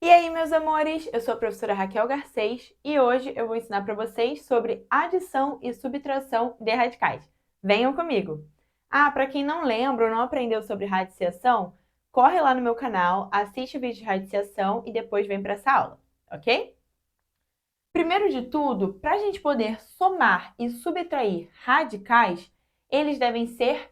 E aí, meus amores, eu sou a professora Raquel Garcês e hoje eu vou ensinar para vocês sobre adição e subtração de radicais. Venham comigo! Para quem não lembra ou não aprendeu sobre radiciação, corre lá no meu canal, assiste o vídeo de radiciação e depois vem para essa aula, ok? Primeiro de tudo, para a gente poder somar e subtrair radicais, eles devem ser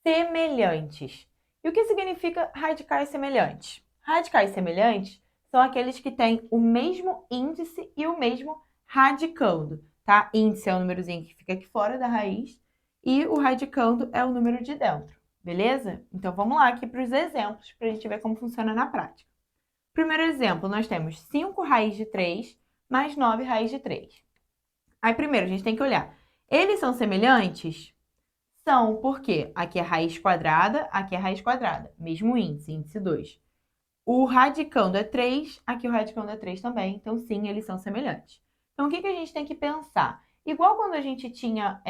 semelhantes. E o que significa radicais semelhantes? Radicais semelhantes são aqueles que têm o mesmo índice e o mesmo radicando, tá? Índice é o númerozinho que fica aqui fora da raiz e o radicando é o número de dentro, beleza? Então vamos lá aqui para os exemplos para a gente ver como funciona na prática. Primeiro exemplo, nós temos 5 raiz de 3 mais 9 raiz de 3. Aí primeiro a gente tem que olhar, eles são semelhantes? São, porque aqui é raiz quadrada, aqui é raiz quadrada. Mesmo índice, índice 2. O radicando é 3, aqui o radicando é 3 também. Então, sim, eles são semelhantes. Então, o que a gente tem que pensar? Igual quando a gente tinha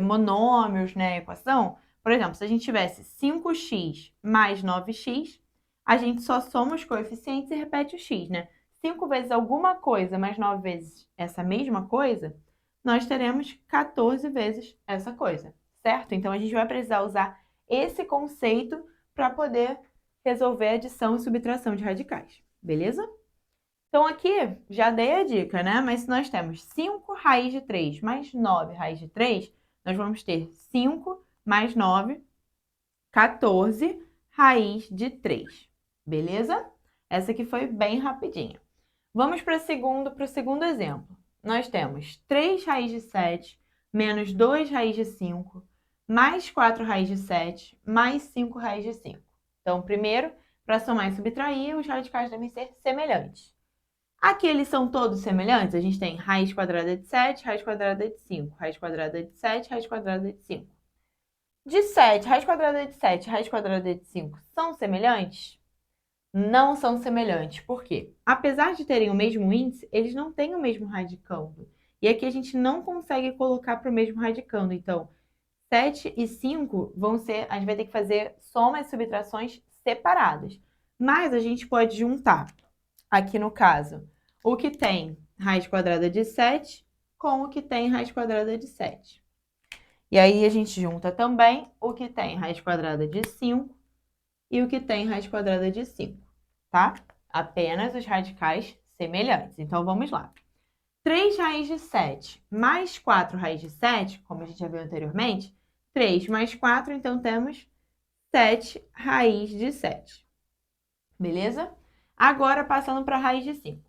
monômios, né, equação, por exemplo, se a gente tivesse 5x mais 9x, a gente só soma os coeficientes e repete o x, né? 5 vezes alguma coisa mais 9 vezes essa mesma coisa, nós teremos 14 vezes essa coisa, certo? Então, a gente vai precisar usar esse conceito para poder resolver adição e subtração de radicais, beleza? Então, aqui já dei a dica, né? Mas se nós temos 5 raiz de 3 mais 9 raiz de 3, nós vamos ter 5 mais 9, 14 raiz de 3, beleza? Essa aqui foi bem rapidinha. Vamos para o segundo exemplo. Nós temos 3 raiz de 7 menos 2 raiz de 5 mais 4 raiz de 7 mais 5 raiz de 5. Então, primeiro, para somar e subtrair, os radicais devem ser semelhantes. Aqui eles são todos semelhantes. A gente tem raiz quadrada de 7, raiz quadrada de 5, raiz quadrada de 7, raiz quadrada de 5. De 7, raiz quadrada de 7, raiz quadrada de 5 são semelhantes? Não são semelhantes. Por quê? Apesar de terem o mesmo índice, eles não têm o mesmo radicando. E aqui a gente não consegue colocar para o mesmo radicando. Então, 7 e 5 vão ser, a gente vai ter que fazer somas e subtrações separadas. Mas a gente pode juntar, aqui no caso, o que tem raiz quadrada de 7 com o que tem raiz quadrada de 7. E aí a gente junta também o que tem raiz quadrada de 5 e o que tem raiz quadrada de 5, tá? Apenas os radicais semelhantes. Então, vamos lá. 3 raiz de 7 mais 4 raiz de 7, como a gente já viu anteriormente, 3 mais 4, então temos 7 raiz de 7. Beleza? Agora, passando para a raiz de 5.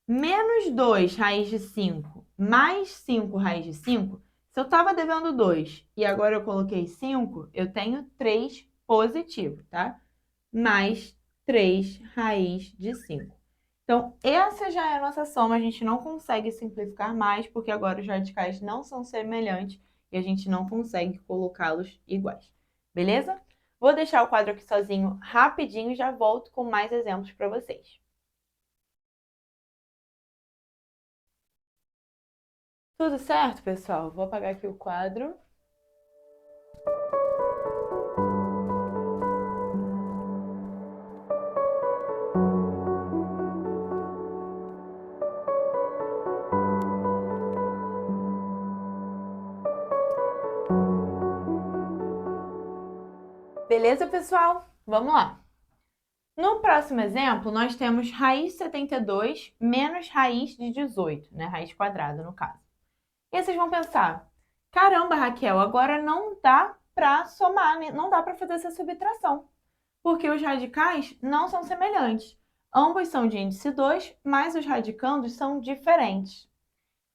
Menos 2 raiz de 5 mais 5 raiz de 5, se eu estava devendo 2 e agora eu coloquei 5, eu tenho 3 positivo, tá? Mais 3 raiz de 5. Então, essa já é a nossa soma, a gente não consegue simplificar mais, porque agora os radicais não são semelhantes e a gente não consegue colocá-los iguais. Beleza? Vou deixar o quadro aqui sozinho rapidinho e já volto com mais exemplos para vocês. Tudo certo, pessoal? Vou apagar aqui o quadro. Beleza, pessoal? Vamos lá. No próximo exemplo, nós temos raiz de 72 menos raiz de 18, né? Raiz quadrada, no caso. E aí vocês vão pensar, caramba, Raquel, agora não dá para somar, né? Não dá para fazer essa subtração, porque os radicais não são semelhantes. Ambos são de índice 2, mas os radicandos são diferentes.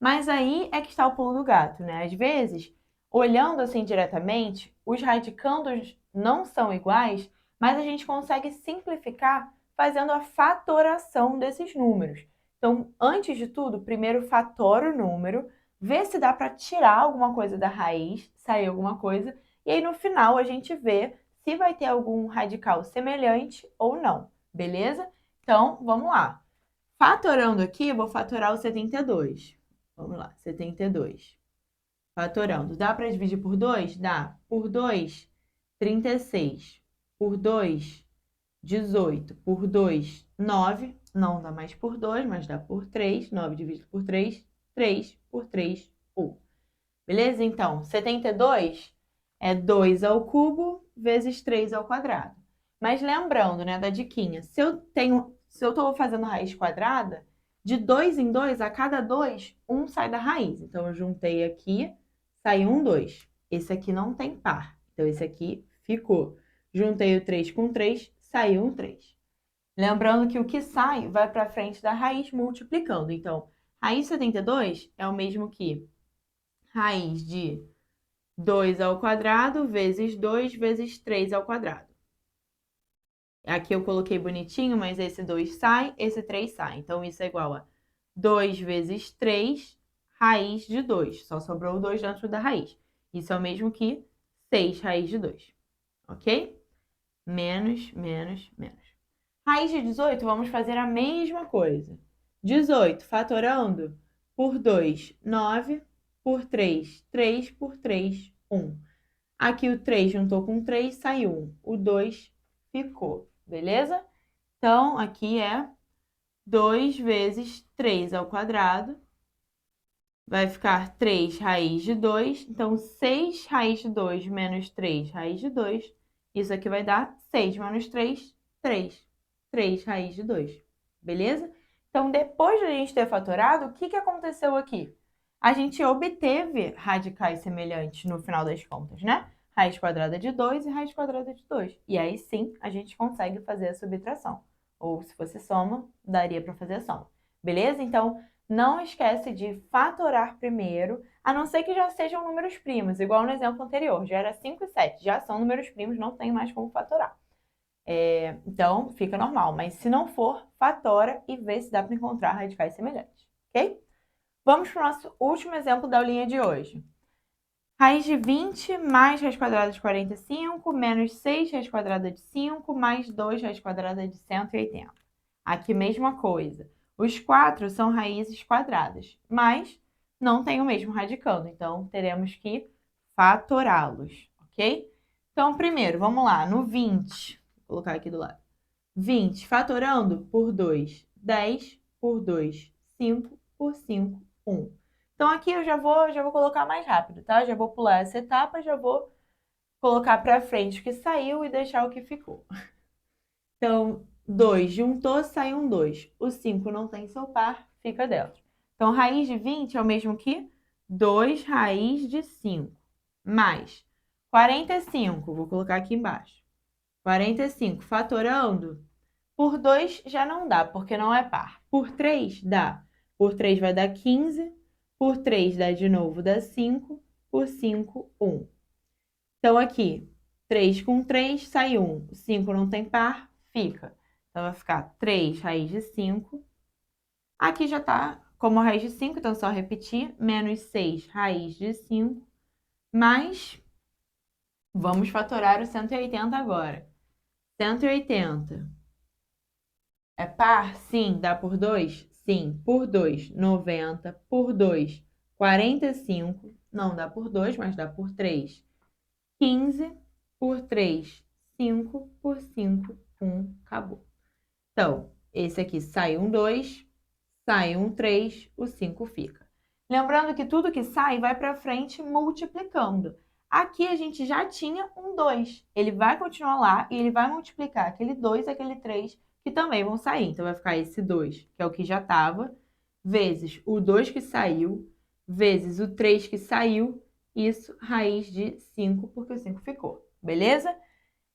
Mas aí é que está o pulo do gato, né? Às vezes, olhando assim diretamente, os radicandos não são iguais, mas a gente consegue simplificar fazendo a fatoração desses números. Então, antes de tudo, primeiro fatora o número, vê se dá para tirar alguma coisa da raiz, sair alguma coisa, e aí no final a gente vê se vai ter algum radical semelhante ou não, beleza? Então, vamos lá. Fatorando aqui, eu vou fatorar o 72. Vamos lá, 72. Fatorando. Dá para dividir por 2? Dá. Por 2, 36. Por 2, 18 por 2, 9. Não dá mais por 2, mas dá por 3. 9 dividido por 3, 3 por 3, 1. Beleza? Então, 72 é 2 ao cubo vezes 3 ao quadrado. Mas lembrando, né, da diquinha, se eu estou fazendo raiz quadrada, de 2 em 2, a cada 2, 1 sai da raiz. Então, eu juntei aqui, saiu um 2. Esse aqui não tem par, então esse aqui ficou. Juntei o 3 com 3, saiu um 3. Lembrando que o que sai vai para frente da raiz multiplicando. Então, raiz 72 é o mesmo que raiz de 2 ao quadrado vezes 2 vezes 3 ao quadrado. Aqui eu coloquei bonitinho, mas esse 2 sai, esse 3 sai. Então, isso é igual a 2 vezes 3, raiz de 2. Só sobrou o 2 dentro da raiz. Isso é o mesmo que 6 raiz de 2. Ok? Menos, menos, menos. Raiz de 18, vamos fazer a mesma coisa. 18 fatorando por 2, 9. Por 3, 3 por 3, 1. Aqui o 3 juntou com 3, saiu 1. O 2 ficou, beleza? Então, aqui é 2 vezes 3 ao quadrado. Vai ficar 3 raiz de 2. Então, 6 raiz de 2 menos 3 raiz de 2. Isso aqui vai dar 6 menos 3, 3. 3 raiz de 2, beleza? Então, depois de a gente ter fatorado, o que aconteceu aqui? A gente obteve radicais semelhantes no final das contas, né? Raiz quadrada de 2 e raiz quadrada de 2. E aí sim, a gente consegue fazer a subtração. Ou se fosse soma, daria para fazer a soma. Beleza? Então, não esquece de fatorar primeiro, a não ser que já sejam números primos, igual no exemplo anterior. Já era 5 e 7, já são números primos, não tem mais como fatorar. Então, fica normal. Mas se não for, fatora e vê se dá para encontrar radicais semelhantes, ok? Vamos para o nosso último exemplo da aulinha de hoje. Raiz de 20 mais raiz quadrada de 45 menos 6 raiz quadrada de 5 mais 2 raiz quadrada de 180. Aqui mesma coisa. Os 4 são raízes quadradas, mas não tem o mesmo radicando, então teremos que fatorá-los, ok? Então, primeiro, vamos lá, no 20, vou colocar aqui do lado. 20 fatorando por 2, 10 por 2, 5 por 5, 1. Então, aqui eu já vou colocar mais rápido, tá? Já vou pular essa etapa, já vou colocar para frente o que saiu e deixar o que ficou. Então, 2 juntou, saiu um 2. O 5 não tem seu par, fica dentro. Então, raiz de 20 é o mesmo que 2 raiz de 5, mais 45, vou colocar aqui embaixo. 45 fatorando, por 2 já não dá, porque não é par. Por 3 dá. Por 3 vai dar 15. Por 3 dá de novo, dá 5. Por 5, 1. Então, aqui, 3 com 3 sai 1. 5 não tem par, fica. Então, vai ficar 3 raiz de 5. Aqui já tá como raiz de 5, então é só repetir. Menos 6 raiz de 5. Mais, vamos fatorar o 180 agora. 180 é par? Sim. Dá por 2? Sim. Por 2, 90. Por 2, 45. Não dá por 2, mas dá por 3, 15. Por 3, 5. Por 5, 1. Acabou. Então, esse aqui sai um 2, sai um 3, o 5 fica. Lembrando que tudo que sai vai para frente multiplicando. Aqui a gente já tinha um 2. Ele vai continuar lá e ele vai multiplicar aquele 2 e aquele 3, que também vão sair. Então, vai ficar esse 2, que é o que já estava, vezes o 2 que saiu, vezes o 3 que saiu, isso, raiz de 5, porque o 5 ficou. Beleza?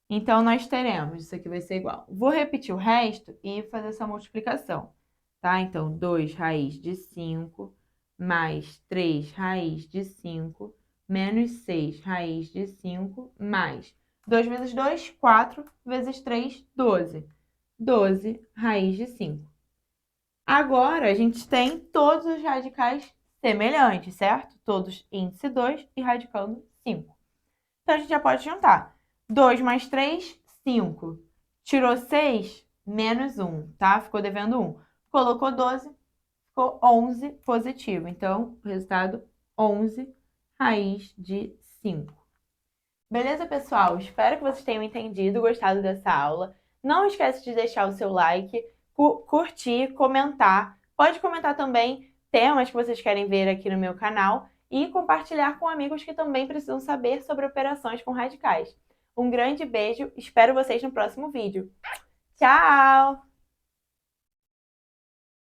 Então, nós teremos, isso aqui vai ser igual. Vou repetir o resto e fazer essa multiplicação, tá? Então, 2 raiz de 5, mais 3 raiz de 5, menos 6 raiz de 5, mais 2 vezes 2, 4, vezes 3, 12. 12 raiz de 5. Agora, a gente tem todos os radicais semelhantes, certo? Todos índice 2 e radicando 5. Então, a gente já pode juntar. 2 mais 3, 5. Tirou 6, menos 1, tá? Ficou devendo 1. Colocou 12, ficou 11 positivo. Então, o resultado, 11 raiz de 5. Beleza, pessoal? Espero que vocês tenham entendido, gostado dessa aula. Não esquece de deixar o seu like, curtir, comentar. Pode comentar também temas que vocês querem ver aqui no meu canal e compartilhar com amigos que também precisam saber sobre operações com radicais. Um grande beijo, espero vocês no próximo vídeo. Tchau!